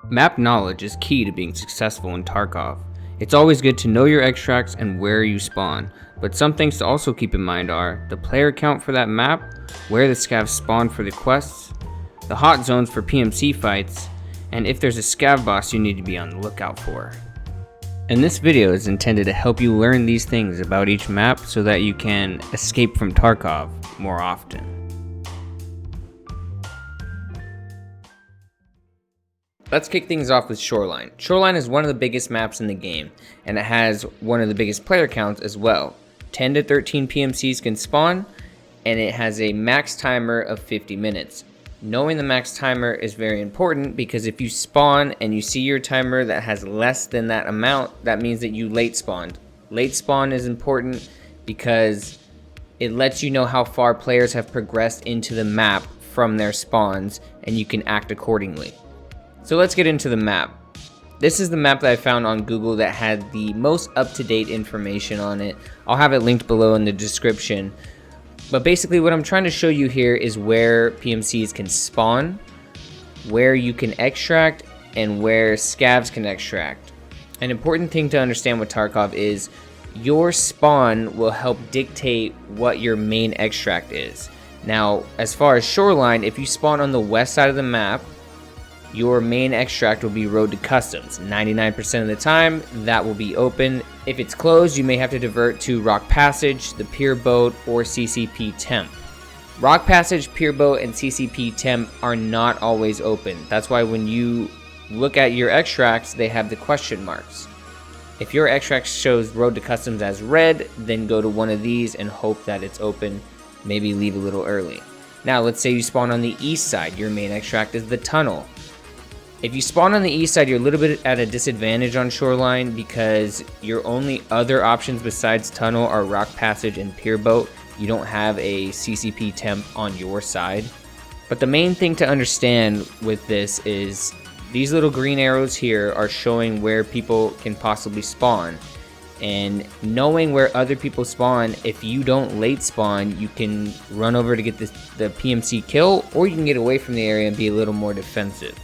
Map knowledge is key to being successful in Tarkov. It's always good to know your extracts and where you spawn, but some things to also keep in mind are the player count for that map, where the scavs spawn for the quests, the hot zones for PMC fights, and if there's a scav boss you need to be on the lookout for. And this video is intended to help you learn these things about each map so that you can escape from Tarkov more often. Let's kick things off with Shoreline. Shoreline is one of the biggest maps in the game, and it has one of the biggest player counts as well. 10 to 13 PMCs can spawn, and it has a max timer of 50 minutes. Knowing the max timer is very important because if you spawn and you see your timer that has less than that amount, that means that you late spawned. Late spawn is important because it lets you know how far players have progressed into the map from their spawns, and you can act accordingly. So let's get into the map. This is the map that I found on Google that had the most up-to-date information on it. I'll have it linked below in the description. But basically what I'm trying to show you here is where PMCs can spawn, where you can extract, and where scavs can extract. An important thing to understand with Tarkov is your spawn will help dictate what your main extract is. Now, as far as Shoreline, if you spawn on the west side of the map, your main extract will be Road to Customs. 99% of the time, that will be open. If it's closed, you may have to divert to Rock Passage, the Pier Boat, or CCP Temp. Rock Passage, Pier Boat, and CCP Temp are not always open. That's why when you look at your extracts, they have the question marks. If your extract shows Road to Customs as red, then go to one of these and hope that it's open. Maybe leave a little early. Now, let's say you spawn on the east side. Your main extract is the Tunnel. If you spawn on the east side, you're a little bit at a disadvantage on Shoreline because your only other options besides Tunnel are Rock Passage and Pier Boat. You don't have a CCP Temp on your side. But the main thing to understand with this is these little green arrows here are showing where people can possibly spawn. And knowing where other people spawn, if you don't late spawn, you can run over to get the PMC kill, or you can get away from the area and be a little more defensive.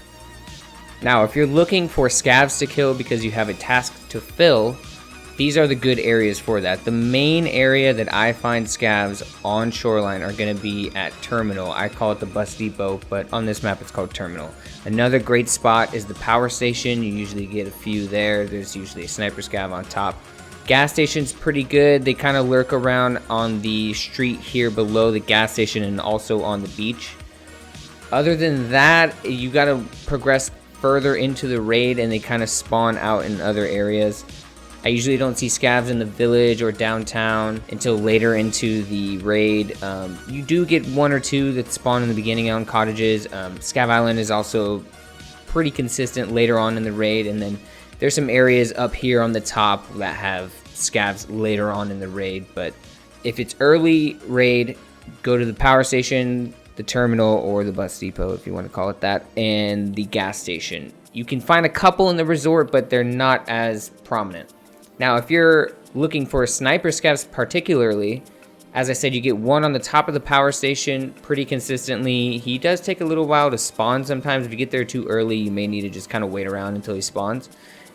Now, if you're looking for scavs to kill because you have a task to fill, these are the good areas for that. The main area that I find scavs on Shoreline are going to be at Terminal. I call it the bus depot, but on this map it's called Terminal. Another great spot is the power station. You usually get a few there. There's usually a sniper scav on top. Gas station's pretty good. They kind of lurk around on the street here below the gas station and also on the beach. Other than that, you got to progress further into the raid and they kind of spawn out in other areas. I usually don't see scavs in the village or downtown until later into the raid. You do get one or two that spawn in the beginning on cottages. Scav Island is also pretty consistent later on in the raid, and then there's some areas up here on the top that have scavs later on in the raid. But if it's early raid, go to the power station, the terminal, or the bus depot if you want to call it that, and the gas station. You can find a couple in the resort, but they're not as prominent. Now, if you're looking for sniper scavs particularly, as I said, you get one on the top of the power station pretty consistently. He does take a little while to spawn sometimes. If you get there too early, you may need to just kind of wait around until he spawns.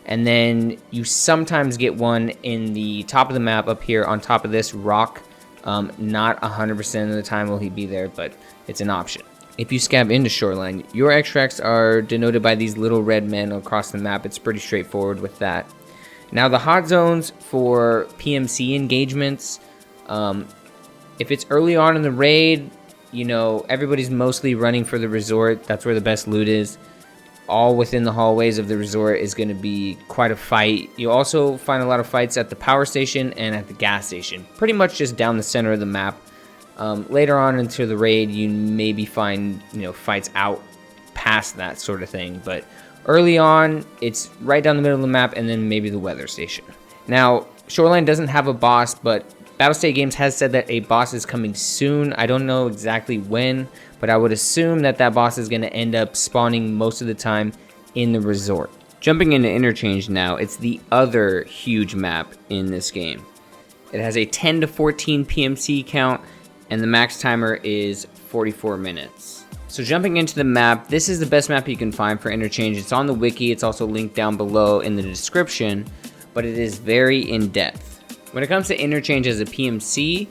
And then you sometimes get one in the top of the map up here on top of this rock. Not 100% of the time will he be there, but it's an option. If you scav into Shoreline, your extracts are denoted by these little red men across the map. It's pretty straightforward with that. Now, the hot zones for PMC engagements, if it's early on in the raid, you know, everybody's mostly running for the resort. That's where the best loot is. All within the hallways of the resort is going to be quite a fight. You also find a lot of fights at the power station and at the gas station, pretty much just down the center of the map. Later on into the raid, you maybe find, you know, fights out past that sort of thing, but early on, it's right down the middle of the map, and then maybe the weather station. Now, Shoreline doesn't have a boss, but Battlestate Games has said that a boss is coming soon. I don't know exactly when, but I would assume that that boss is going to end up spawning most of the time in the resort. Jumping into Interchange now, it's the other huge map in this game. It has a 10 to 14 PMC count, and the max timer is 44 minutes. So jumping into the map, this is the best map you can find for Interchange. It's on the wiki, it's also linked down below in the description, but it is very in-depth. When it comes to Interchange as a PMC,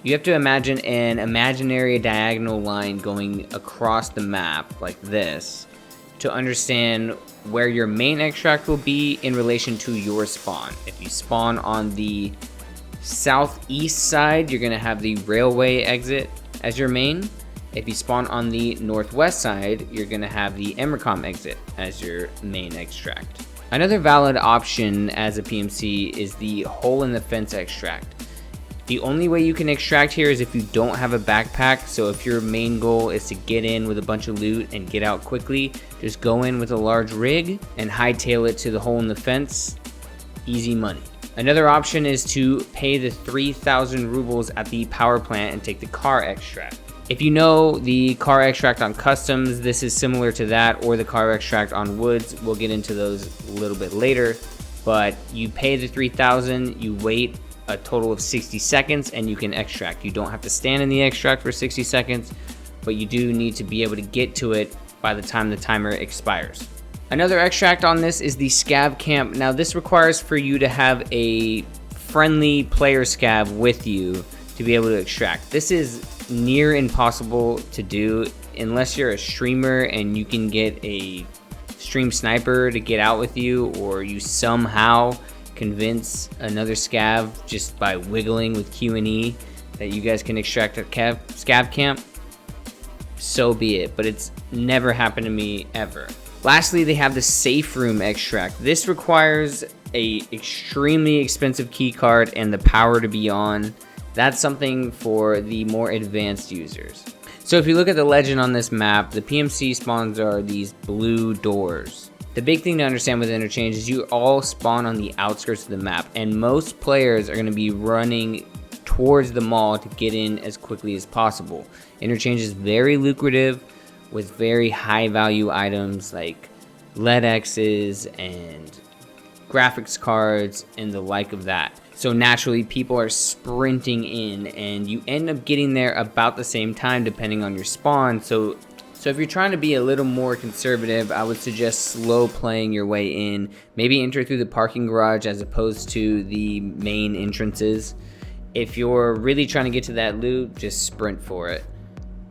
you have to imagine an imaginary diagonal line going across the map like this to understand where your main extract will be in relation to your spawn. If you spawn on the southeast side, you're gonna have the railway exit as your main. If you spawn on the northwest side, you're gonna have the Emercom exit as your main extract. Another valid option as a PMC is the hole in the fence extract. The only way you can extract here is if you don't have a backpack. So if your main goal is to get in with a bunch of loot and get out quickly, just go in with a large rig and hightail it to the hole in the fence. Easy money. Another option is to pay the 3,000 rubles at the power plant and take the car extract. If you know the car extract on customs, this is similar to that, or the car extract on woods. We'll get into those a little bit later, but you pay the 3,000, you wait a total of 60 seconds and you can extract. You don't have to stand in the extract for 60 seconds, but you do need to be able to get to it by the time the timer expires. Another extract on this is the scav camp. Now this requires for you to have a friendly player scav with you to be able to extract. This is near impossible to do unless you're a streamer and you can get a stream sniper to get out with you, or you somehow convince another scav just by wiggling with Q and E that you guys can extract at scav camp. So be it, but it's never happened to me ever. Lastly, they have the safe room extract. This requires a extremely expensive key card and the power to be on. That's something for the more advanced users. So if you look at the legend on this map, the PMC spawns are these blue doors. The big thing to understand with Interchange is you all spawn on the outskirts of the map, and most players are going to be running towards the mall to get in as quickly as possible. Interchange is very lucrative with very high value items like LED X's and graphics cards and the like of that. So naturally people are sprinting in and you end up getting there about the same time depending on your spawn. So if you're trying to be a little more conservative, I would suggest slow playing your way in. Maybe enter through the parking garage as opposed to the main entrances. If you're really trying to get to that loot, just sprint for it.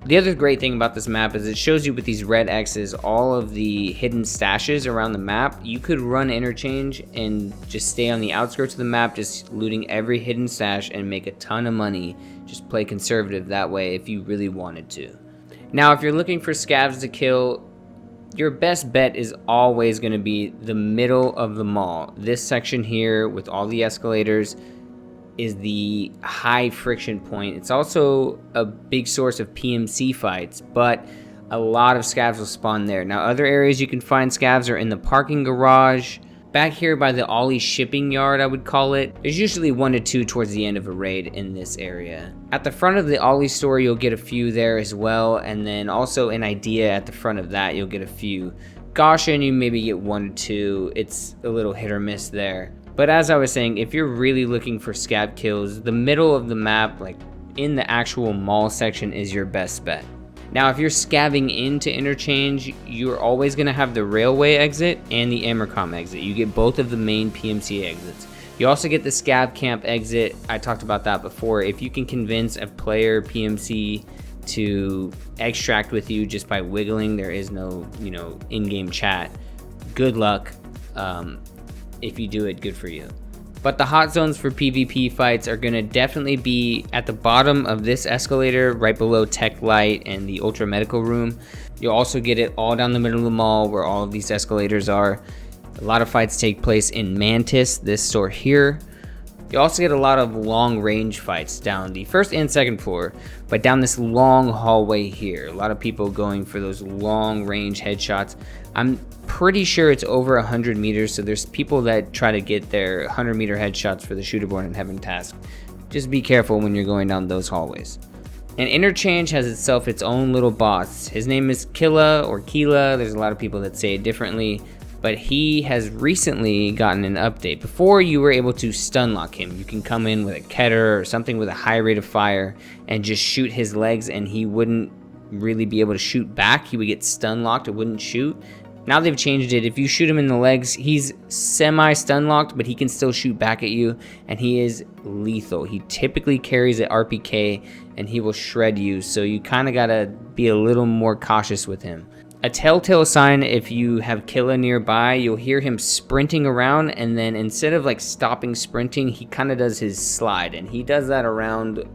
The other great thing about this map is it shows you with these red X's all of the hidden stashes around the map. You could run Interchange and just stay on the outskirts of the map, just looting every hidden stash and make a ton of money. Just play conservative that way if you really wanted to. Now, if you're looking for scavs to kill, your best bet is always going to be the middle of the mall. This section here with all the escalators is the high friction point. It's also a big source of PMC fights, but a lot of scavs will spawn there. Now, other areas you can find scavs are in the parking garage. Back here by the Ollie shipping yard, I would call it. There's usually 1 to 2 towards the end of a raid in this area. At the front of the Ollie store, you'll get a few there as well, and then also an idea at the front of that, you'll get a few. Goshen, you maybe get 1 to 2. It's a little hit or miss there. But as I was saying, if you're really looking for scav kills, the middle of the map, like in the actual mall section, is your best bet. Now, if you're scavving into Interchange, you're always going to have the railway exit and the Emercom exit. You get both of the main PMC exits. You also get the scav camp exit. I talked about that before. If you can convince a player PMC to extract with you just by wiggling, there is no, in-game chat. Good luck. If you do it, good for you. But the hot zones for PvP fights are going to definitely be at the bottom of this escalator, right below Tech Light and the Ultra Medical Room. You'll also get it all down the middle of the mall where all of these escalators are. A lot of fights take place in Mantis, this store here. You also get a lot of long range fights down the first and second floor, but down this long hallway here. A lot of people going for those long range headshots. I'm pretty sure it's over 100 meters, so there's people that try to get their 100-meter headshots for the Shooter Born in Heaven task. Just be careful when you're going down those hallways. And Interchange has itself its own little boss. His name is Killa or Keela. There's a lot of people that say it differently, but he has recently gotten an update. Before, you were able to stun lock him. You can come in with a Keter or something with a high rate of fire and just shoot his legs and he wouldn't really be able to shoot back. He would get stun locked, it wouldn't shoot. Now they've changed it. If you shoot him in the legs, he's semi-stun locked, but he can still shoot back at you, and he is lethal. He typically carries an RPK, and he will shred you, so you kind of gotta be a little more cautious with him. A telltale sign, if you have Killa nearby, you'll hear him sprinting around, and then instead of like stopping sprinting, he kind of does his slide, and he does that around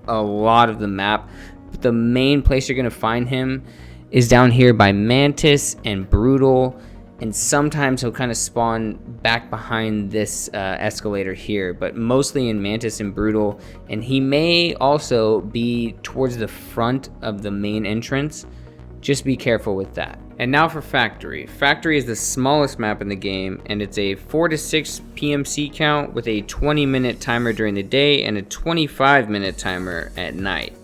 a lot of the map. But the main place you're gonna find him is down here by Mantis and Brutal, and sometimes he'll kind of spawn back behind this escalator here, but mostly in Mantis and Brutal, and he may also be towards the front of the main entrance. Just be careful with that. And now for Factory. Factory is the smallest map in the game, and it's a 4 to 6 PMC count with a 20-minute timer during the day and a 25-minute timer at night.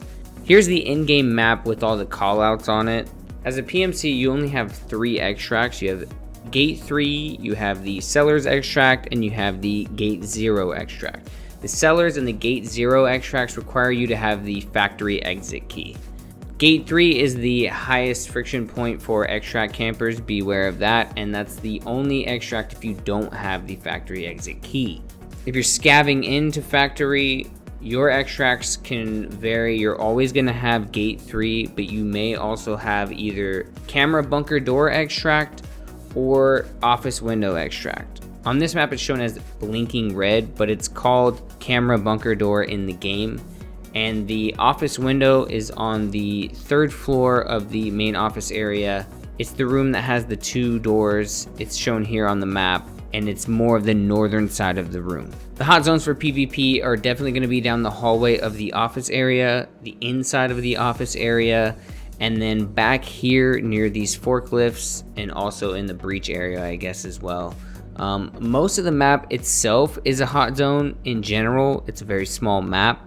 Here's the in-game map with all the callouts on it. As a PMC, you only have 3 extracts. You have Gate 3, you have the Sellers extract, and you have the Gate 0 extract. The Sellers and the Gate 0 extracts require you to have the Factory exit key. Gate 3 is the highest friction point for extract campers, beware of that, and that's the only extract if you don't have the Factory exit key. If you're scavving into Factory, your extracts can vary. You're always going to have Gate 3, but you may also have either Camera Bunker Door extract or Office Window extract. On this map it's shown as blinking red, but it's called Camera Bunker Door in the game. And the office window is on the 3rd floor of the main office area. It's the room that has the 2 doors. It's shown here on the map, and it's more of the northern side of the room. The hot zones for PvP are definitely going to be down the hallway of the office area, the inside of the office area, and then back here near these forklifts, and also in the breach area, I guess, as well. Most of the map itself is a hot zone in general. It's a very small map,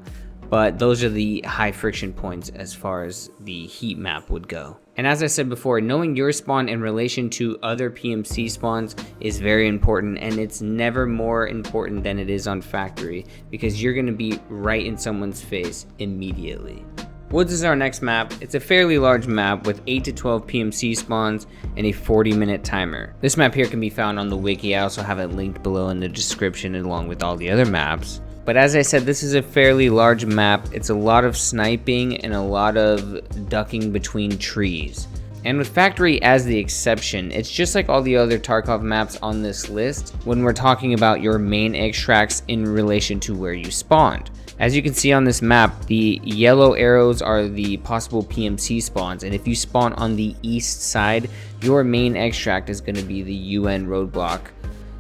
but those are the high friction points as far as the heat map would go. And as I said before, knowing your spawn in relation to other PMC spawns is very important, and it's never more important than it is on Factory, because you're gonna be right in someone's face immediately. Woods is our next map. It's a fairly large map with 8 to 12 PMC spawns and a 40-minute timer. This map here can be found on the wiki. I also have it linked below in the description along with all the other maps. But as I said, this is a fairly large map. It's a lot of sniping and a lot of ducking between trees. And with Factory as the exception, it's just like all the other Tarkov maps on this list when we're talking about your main extracts in relation to where you spawned. As you can see on this map, the yellow arrows are the possible PMC spawns, and if you spawn on the east side, your main extract is going to be the UN roadblock.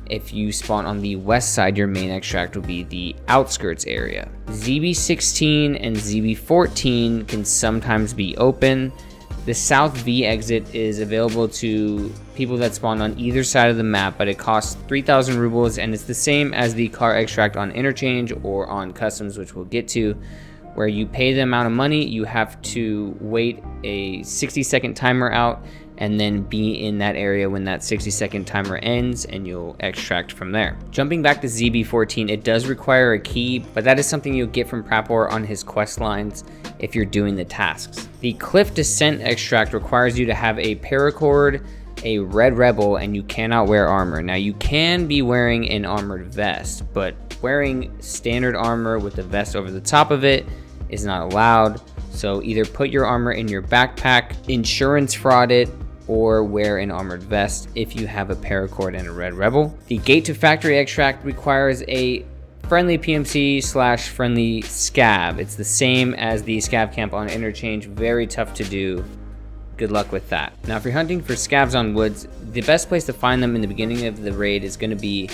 If you spawn on the west side, your main extract will be the outskirts area. ZB16 and ZB14 can sometimes be open. The South V exit is available to people that spawn on either side of the map, but it costs 3,000 rubles, and it's the same as the car extract on Interchange or on Customs, which we'll get to, where you pay the amount of money, you have to wait a 60-second timer out, and then be in that area when that 60-second timer ends, and you'll extract from there. Jumping back to ZB14, it does require a key, but that is something you'll get from Prapor on his quest lines if you're doing the tasks. The Cliff Descent extract requires you to have a paracord, a Red Rebel, and you cannot wear armor. Now you can be wearing an armored vest, but wearing standard armor with the vest over the top of it is not allowed. So either put your armor in your backpack, insurance fraud it, or wear an armored vest if you have a paracord and a Red Rebel. The Gate to Factory extract requires a friendly PMC / friendly scav. It's the same as the scav camp on Interchange, very tough to do. Good luck with that. Now if you're hunting for scavs on woods, the best place to find them in the beginning of the raid is going to be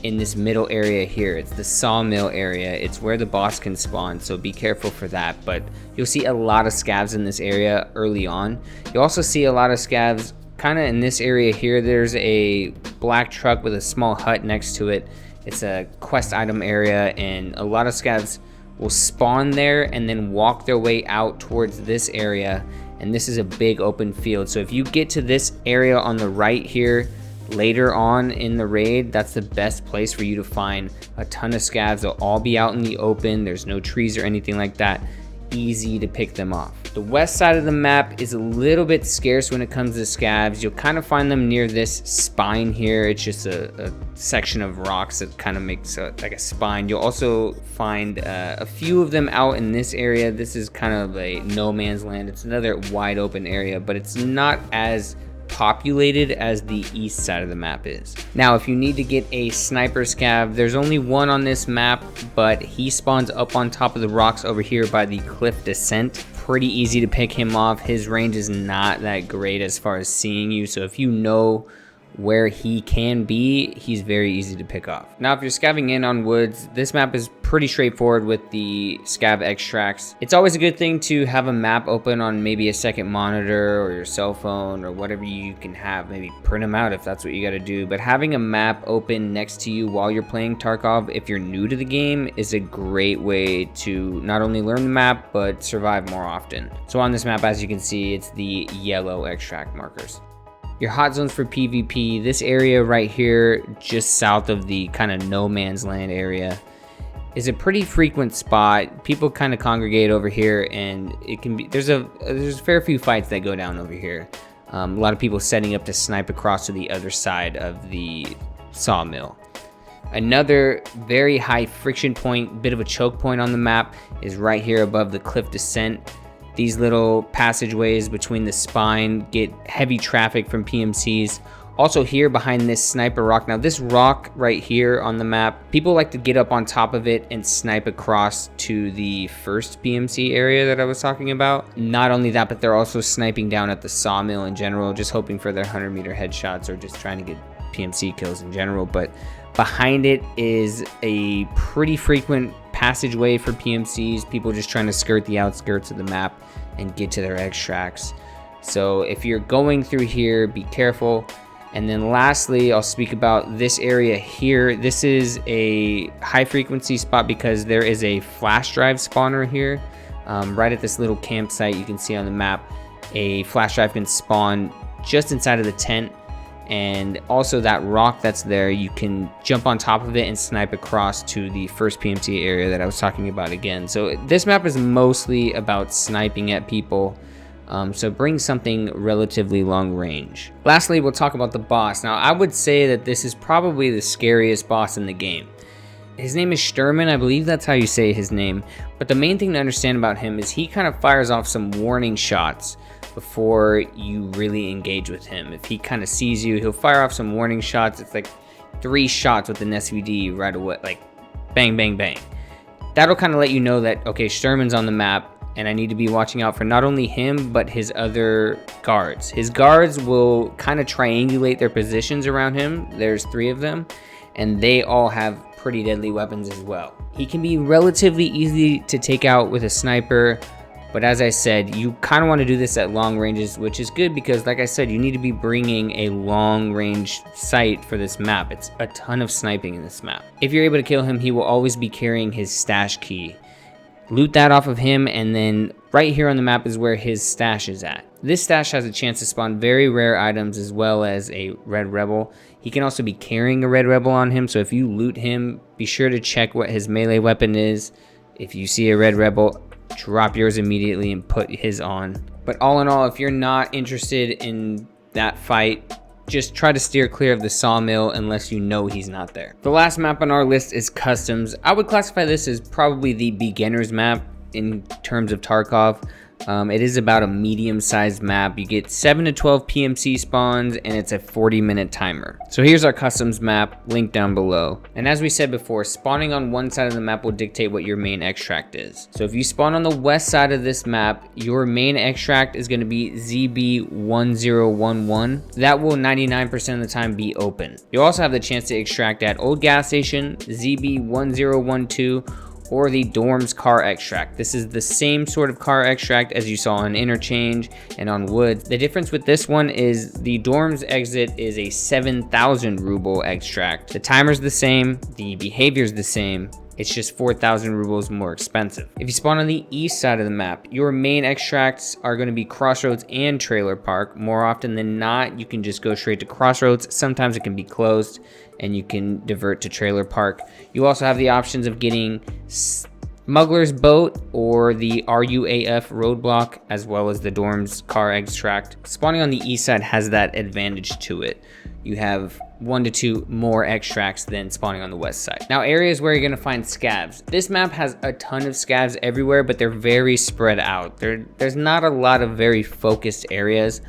in this middle area here. It's the sawmill area. It's where the boss can spawn, so be careful for that. But you'll see a lot of scavs in this area early on. You'll also see a lot of scavs kind of in this area here. There's a black truck with a small hut next to it. It's a quest item area, and a lot of scavs will spawn there and then walk their way out towards this area, and this is a big open field. So if you get to this area on the right here later on in the raid, that's the best place for you to find a ton of scavs. They'll all be out in the open. There's no trees or anything like that. Easy to pick them off. The west side of the map is a little bit scarce when it comes to scavs. You'll kind of find them near this spine here. It's just a section of rocks that kind of makes like a spine. You'll also find a few of them out in this area. This is kind of a no man's land. It's another wide open area, but it's not as populated as the east side of the map is. Now, if you need to get a sniper scav, there's only one on this map, but he spawns up on top of the rocks over here by the cliff descent. Pretty easy to pick him off. His range is not that great as far as seeing you, so if you know where he can be, he's very easy to pick off. Now, if you're scavving in on woods, this map is pretty straightforward with the scav extracts. It's always a good thing to have a map open on maybe a second monitor or your cell phone or whatever you can have. Maybe print them out if that's what you got to do. But having a map open next to you while you're playing Tarkov, if you're new to the game, is a great way to not only learn the map, but survive more often. So on this map, as you can see, it's the yellow extract markers. Your hot zones for PvP, this area right here, just south of the kind of no man's land area, is a pretty frequent spot. People kind of congregate over here, and it can be, there's a fair few fights that go down over here. A lot of people setting up to snipe across to the other side of the sawmill. Another very high friction point, bit of a choke point on the map, is right here above the cliff descent. These little passageways between the spine get heavy traffic from PMCs. Also here behind this sniper rock. Now this rock right here on the map, people like to get up on top of it and snipe across to the first PMC area that I was talking about. Not only that, but they're also sniping down at the sawmill in general, just hoping for their 100-meter headshots or just trying to get PMC kills in general. But behind it is a pretty frequent passageway for PMCs, people just trying to skirt the outskirts of the map and get to their extracts. So if you're going through here, be careful. And then lastly, I'll speak about this area here. This is a high frequency spot because there is a flash drive spawner here. Right at this little campsite you can see on the map, a flash drive can spawn just inside of the tent. And also that rock that's there, you can jump on top of it and snipe across to the first PMC area that I was talking about again. So this map is mostly about sniping at people. So bring something relatively long range. Lastly, we'll talk about the boss. Now, I would say that this is probably the scariest boss in the game. His name is Sturman, I believe that's how you say his name. But the main thing to understand about him is he kind of fires off some warning shots before you really engage with him. If he kind of sees you, he'll fire off some warning shots. It's like 3 shots with an SVD right away, like bang, bang, bang. That'll kind of let you know that, okay, Sturman's on the map, and I need to be watching out for not only him, but his other guards. His guards will kind of triangulate their positions around him. There's 3 of them, and they all have pretty deadly weapons as well. He can be relatively easy to take out with a sniper, but as I said, you kind of want to do this at long ranges, which is good because, like I said, you need to be bringing a long range sight for this map. It's a ton of sniping in this map. If you're able to kill him, he will always be carrying his stash key. Loot that off of him, and then right here on the map is where his stash is at. This stash has a chance to spawn very rare items as well as a red rebel. He can also be carrying a red rebel on him, so if you loot him, be sure to check what his melee weapon is. If you see a red rebel, drop yours immediately and put his on. But all in all, if you're not interested in that fight, just try to steer clear of the sawmill unless you know he's not there. The last map on our list is Customs. I would classify this as probably the beginner's map in terms of Tarkov. It is about a medium-sized map. You get 7 to 12 PMC spawns, and it's a 40-minute timer. So here's our Customs map, link down below. And as we said before, spawning on one side of the map will dictate what your main extract is. So if you spawn on the west side of this map, your main extract is going to be ZB1011. That will 99% of the time be open. You'll also have the chance to extract at Old Gas Station, ZB1012, or the Dorms car extract. This is the same sort of car extract as you saw on Interchange and on Woods. The difference with this one is the Dorms exit is a 7,000 ruble extract. The timer's the same, the behavior's the same, it's just 4,000 rubles more expensive. If you spawn on the east side of the map, your main extracts are going to be Crossroads and Trailer Park. More often than not, you can just go straight to Crossroads. Sometimes it can be closed and you can divert to Trailer Park. You also have the options of getting Smuggler's Boat or the RUAF roadblock, as well as the Dorms car extract. Spawning on the east side has that advantage to it. You have 1 to 2 more extracts than spawning on the west side. Now, areas where you're gonna find scavs. This map has a ton of scavs everywhere, but they're very spread out. There's not a lot of very focused areas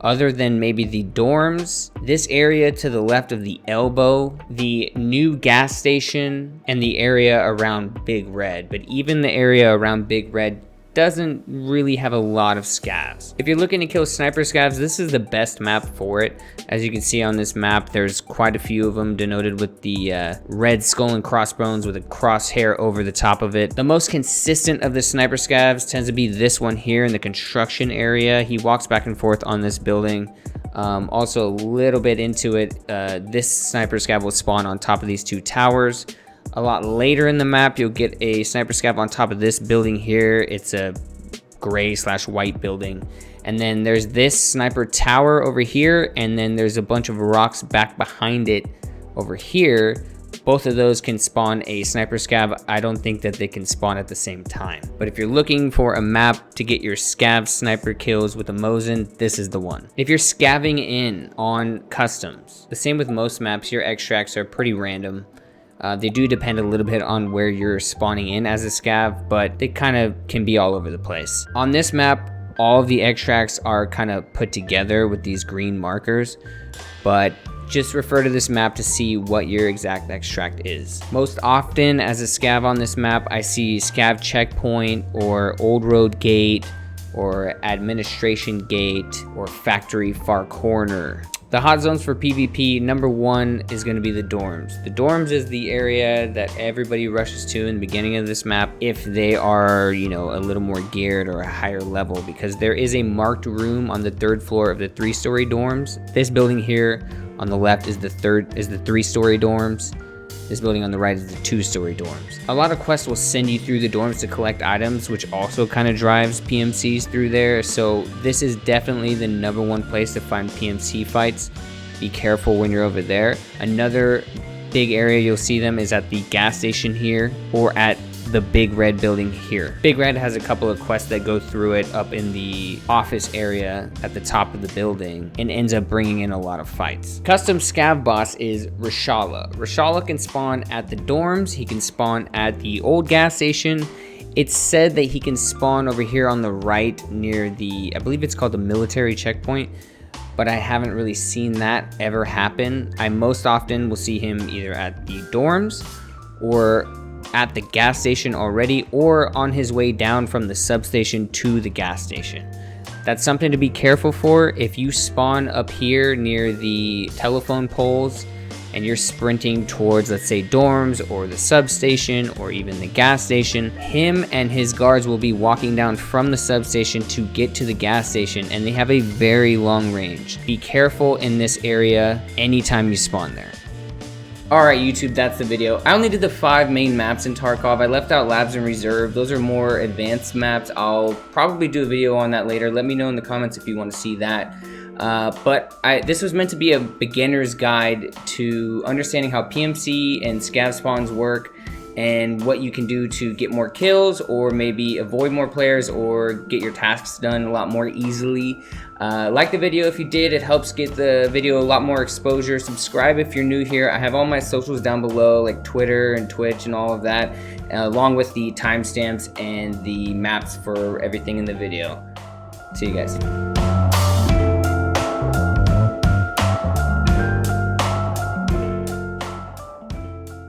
other than maybe the dorms, this area to the left of the elbow, the new gas station, and the area around Big Red. But even the area around Big Red doesn't really have a lot of scavs. If you're looking to kill sniper scavs, this is the best map for it. As you can see on this map, there's quite a few of them denoted with the red skull and crossbones with a crosshair over the top of it. The most consistent of the sniper scavs tends to be this one here in the construction area. He walks back and forth on this building. Also a little bit into it, this sniper scav will spawn on top of these 2 towers. A lot later in the map, you'll get a sniper scav on top of this building here. It's a gray/white building. And then there's this sniper tower over here, and then there's a bunch of rocks back behind it over here. Both of those can spawn a sniper scav. I don't think that they can spawn at the same time. But if you're looking for a map to get your scav sniper kills with a Mosin, this is the one. If you're scavving in on customs, the same with most maps, your extracts are pretty random. They do depend a little bit on where you're spawning in as a scav, but they kind of can be all over the place. On this map, all of the extracts are kind of put together with these green markers, but just refer to this map to see what your exact extract is. Most often as a scav on this map, I see scav checkpoint or old road gate or administration gate or factory far corner. The hot zones for PvP, number 1 is going to be the dorms. The dorms is the area that everybody rushes to in the beginning of this map if they are, you know, a little more geared or a higher level, because there is a marked room on the 3rd floor of the 3-story dorms. This building here on the left is the 3-story dorms. This building on the right is the 2-story dorms. A lot of quests will send you through the dorms to collect items, which also kind of drives PMCs through there. So this is definitely the number 1 place to find PMC fights. Be careful when you're over there. Another big area you'll see them is at the gas station here or at the Big Red building here. Big Red has a couple of quests that go through it up in the office area at the top of the building and ends up bringing in a lot of fights. Custom scav boss is Reshala. Reshala can spawn at the dorms. He can spawn at the old gas station. It's said that he can spawn over here on the right near the, I believe it's called the military checkpoint, but I haven't really seen that ever happen. I most often will see him either at the dorms or at the gas station already, or on his way down from the substation to the gas station. That's something to be careful for. If you spawn up here near the telephone poles and you're sprinting towards, let's say, dorms or the substation or even the gas station, him and his guards will be walking down from the substation to get to the gas station, and they have a very long range. Be careful in this area anytime you spawn there. Alright YouTube, that's the video. I only did the 5 main maps in Tarkov. I left out Labs and Reserve. Those are more advanced maps. I'll probably do a video on that later. Let me know in the comments if you want to see that. This was meant to be a beginner's guide to understanding how PMC and scav spawns work and what you can do to get more kills or maybe avoid more players or get your tasks done a lot more easily. Like the video if you did. It helps get the video a lot more exposure. Subscribe if you're new here. I have all my socials down below, like Twitter and Twitch and all of that, along with the timestamps and the maps for everything in the video. See you guys.